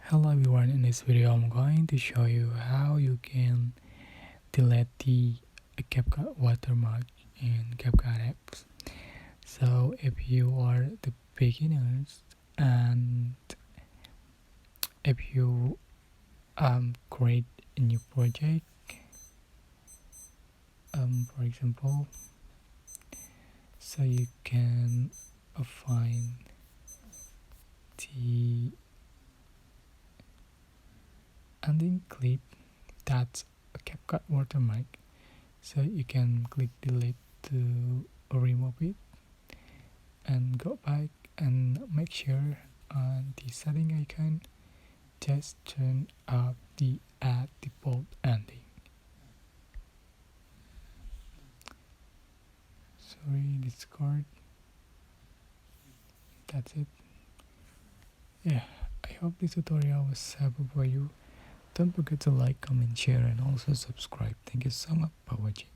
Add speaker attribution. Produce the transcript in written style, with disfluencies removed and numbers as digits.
Speaker 1: Hello everyone, in this video I'm going to show you how you can delete the CapCut watermark in CapCut apps. So if you are the beginners and if you create a new project, for example, so you can find the ending clip that's a CapCut watermark, so you can click delete to remove it and go back and make sure on the setting icon just turn off the add default ending. Sorry, Discord. That's it. Yeah, I hope this tutorial was helpful for you. Don't forget to like, comment, share, and also subscribe. Thank you so much for watching.